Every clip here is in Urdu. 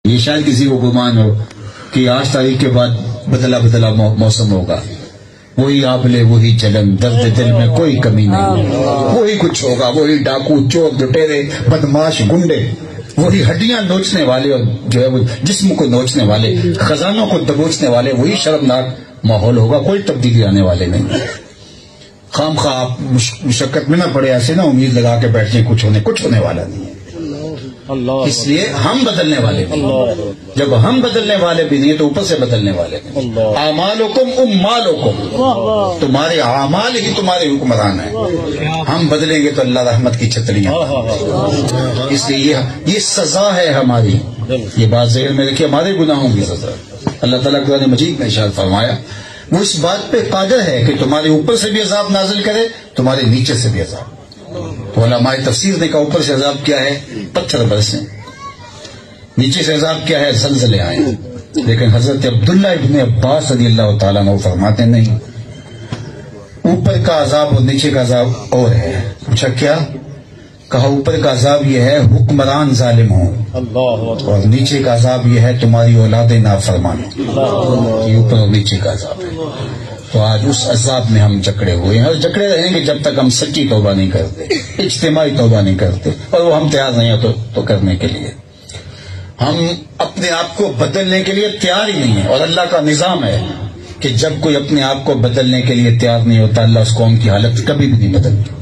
یہ شاید کسی کو گمان ہو کہ 8 تاریخ کے بعد بدلا بدلا موسم ہوگا، وہی آبلے وہی چلن، درد دل میں کوئی کمی نہیں، وہی کچھ ہوگا، وہی ڈاکو چور لٹیرے بدماش گنڈے، وہی ہڈیاں نوچنے والے اور جو ہے وہ جسم کو نوچنے والے، خزانوں کو دبوچنے والے، وہی شرمناک ماحول ہوگا، کوئی تبدیلی آنے والے نہیں۔ خام خواہ آپ مشقت میں نہ پڑے، ایسے نہ امید لگا کے بیٹھیں کچھ ہونے والا نہیں ہے۔ اس لیے ہم بدلنے والے نہیں، جب ہم بدلنے والے بھی نہیں تو اوپر سے بدلنے والے نہیں۔ اعمالکم امالکم، تمہارے اعمال ہی تمہارے حکمران ہیں، ہم بدلیں گے تو اللہ رحمت کی چھتریاں، اس لیے یہ سزا ہے ہماری، یہ بات ذہن میں رکھیے، ہمارے گناہوں کی سزا۔ اللہ تعالیٰ قرآن مجید میں ارشاد فرمایا وہ اس بات پہ قادر ہے کہ تمہارے اوپر سے بھی عذاب نازل کرے، تمہارے نیچے سے بھی عذاب۔ تو علماء تفسیر نے کہا اوپر سے عذاب کیا ہے؟ پتھر برسیں، نیچے سے عذاب کیا ہے؟ زلزلے آئیں۔ لیکن حضرت عبداللہ ابن عباس رضی اللہ تعالیٰ عنہ فرماتے نہیں، اوپر کا عذاب اور نیچے کا عذاب اور ہے۔ پوچھا کیا؟ کہا اوپر کا عذاب یہ ہے حکمران ظالم ہوں، اور نیچے کا عذاب یہ ہے تمہاری اولاد نافرمان، یہ اوپر اور نیچے کا عذاب ہے۔ تو آج اس عذاب میں ہم جکڑے ہوئے ہیں اور جکڑے رہیں گے جب تک ہم سچی توبہ نہیں کرتے، اجتماعی توبہ نہیں کرتے، اور وہ ہم تیار نہیں ہیں تو کرنے کے لیے، ہم اپنے آپ کو بدلنے کے لیے تیار ہی نہیں ہیں۔ اور اللہ کا نظام ہے کہ جب کوئی اپنے آپ کو بدلنے کے لیے تیار نہیں ہوتا، اللہ اس قوم کی حالت کبھی بھی نہیں بدلتی۔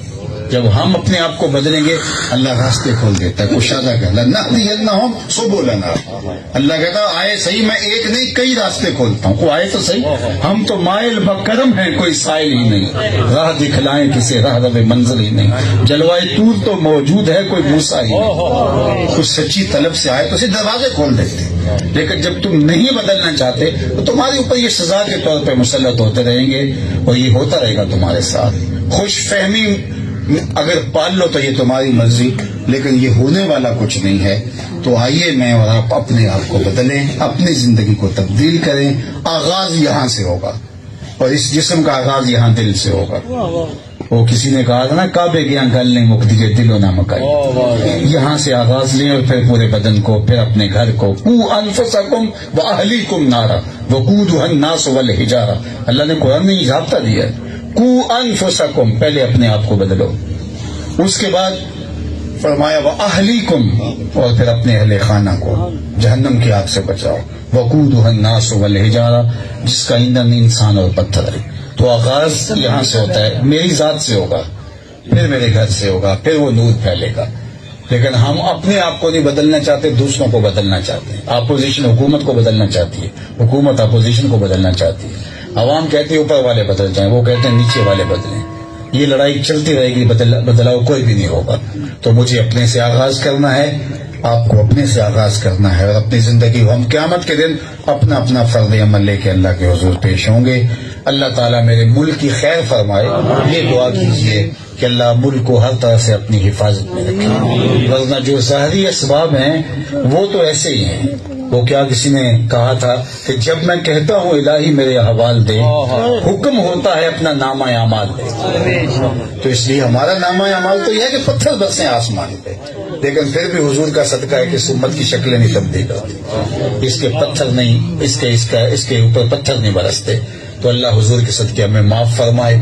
جب ہم اپنے آپ کو بدلیں گے اللہ راستے کھول دیتا ہے۔ کشادہ کہنا لنہدینہم سبلنا، اللہ کہتا آئے صحیح، میں ایک نہیں کئی راستے کھولتا ہوں، وہ آئے تو صحیح، ہم تو مائل بکرم ہیں، کوئی سائل ہی نہیں، راہ دکھلائیں کسے راہ رب منزل ہی نہیں، جلوائے طور تو موجود ہے کوئی موسیٰ ہی نہیں، کچھ سچی طلب سے آئے تو اسے دروازے کھول دیتے۔ لیکن جب تم نہیں بدلنا چاہتے تو تمہارے اوپر یہ سزا کے طور پہ مسلط ہوتے رہیں گے، اور یہ ہوتا رہے گا تمہارے ساتھ۔ خوش فہمی اگر پال لو تو یہ تمہاری مرضی، لیکن یہ ہونے والا کچھ نہیں ہے۔ تو آئیے میں اور آپ اپنے آپ کو بدلیں، اپنی زندگی کو تبدیل کریں۔ آغاز یہاں سے ہوگا، اور اس جسم کا آغاز یہاں دل سے ہوگا۔ وہ کسی نے کہا تھا نا، کعبے کے یہاں گل نہیں مک دیجیے دل و نہ مکائی، یہاں سے آغاز لیں اور پھر پورے بدن کو، پھر اپنے گھر کو۔ قوا انفسکم واہلیکم نارا وقودھا الناس والحجارہ، اللہ نے قرآن میں ضابطہ دیا ہے، قوا انفسکم، پہلے اپنے آپ کو بدلو، اس کے بعد فرمایا واہلیکم، اور پھر اپنے اہل خانہ کو جہنم کی آگ سے بچاؤ، وقودھا الناس والحجارہ، جس کا ایندھن انسان اور پتھر ہے۔ تو آغاز یہاں سے ہوتا ہے، میری ذات سے ہوگا، پھر میرے گھر سے ہوگا، پھر وہ نور پھیلے گا۔ لیکن ہم اپنے آپ کو نہیں بدلنا چاہتے، دوسروں کو بدلنا چاہتے ہیں۔ اپوزیشن حکومت کو بدلنا چاہتی ہے، حکومت اپوزیشن کو بدلنا چاہتی ہے، عوام کہتی ہے اوپر والے بدل جائیں، وہ کہتے ہیں نیچے والے بدلیں۔ یہ لڑائی چلتی رہے گی، بدلاؤ کوئی بھی نہیں ہوگا۔ تو مجھے اپنے سے آغاز کرنا ہے، آپ کو اپنے سے آغاز کرنا ہے، اور اپنی زندگی ہم قیامت کے دن اپنا اپنا فرض عمل لے کے اللہ کے حضور پیش ہوں گے۔ اللہ تعالیٰ میرے ملک کی خیر فرمائے، یہ دعا کیجیے کہ اللہ ملک کو ہر طرح سے اپنی حفاظت میں رکھے، ورنہ جو ظاہری اسباب ہیں وہ تو ایسے ہی ہیں۔ وہ کیا کسی نے کہا تھا کہ جب میں کہتا ہوں الہی میرے احوال دے، حکم ہوتا ہے اپنا نامہ اعمال دے۔ تو اس لیے ہمارا نامہ اعمال تو یہ ہے کہ پتھر برسیں آسمان پہ، لیکن پھر بھی حضور کا صدقہ ہے کہ اس امت کی شکلیں نہیں تبدیل ہوتی، اس کے پتھر نہیں، اس کے اوپر پتھر نہیں برستے۔ تو اللہ حضور کے صدقے ہمیں معاف فرمائے۔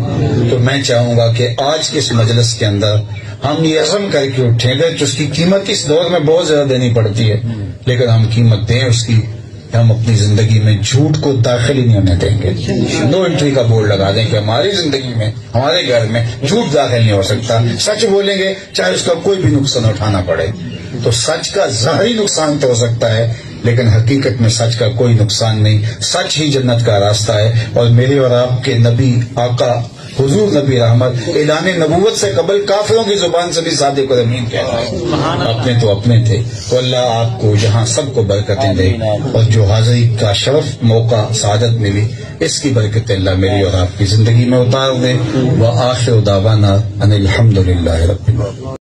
تو میں چاہوں گا کہ آج کے اس مجلس کے اندر ہم یہ عزم کر کے اٹھیں گے کہ اس کی قیمت اس دور میں بہت زیادہ دینی پڑتی ہے، لیکن ہم قیمت دیں اس کی، ہم اپنی زندگی میں جھوٹ کو داخل ہی نہیں ہونے دیں گے۔ نو انٹری کا بورڈ لگا دیں کہ ہماری زندگی میں، ہمارے گھر میں جھوٹ داخل نہیں ہو سکتا، سچ بولیں گے چاہے اس کا کوئی بھی نقصان اٹھانا پڑے۔ تو سچ کا ظاہری نقصان تو ہو سکتا ہے، لیکن حقیقت میں سچ کا کوئی نقصان نہیں، سچ ہی جنت کا راستہ ہے۔ اور میرے اور آپ کے نبی آقا حضور نبی رحمت اعلان نبوت سے قبل کافروں کی زبان سے بھی صادق اور امین کہتا ہے، اپنے تو اپنے تھے۔ تو اللہ آپ کو یہاں سب کو برکتیں دے، اور جو حاضری کا شرف موقع سعادت ملی اس کی برکتیں اللہ میری اور آپ کی زندگی میں اتار دے۔ وآخر دعوانا ان الحمد للہ رب العالمین۔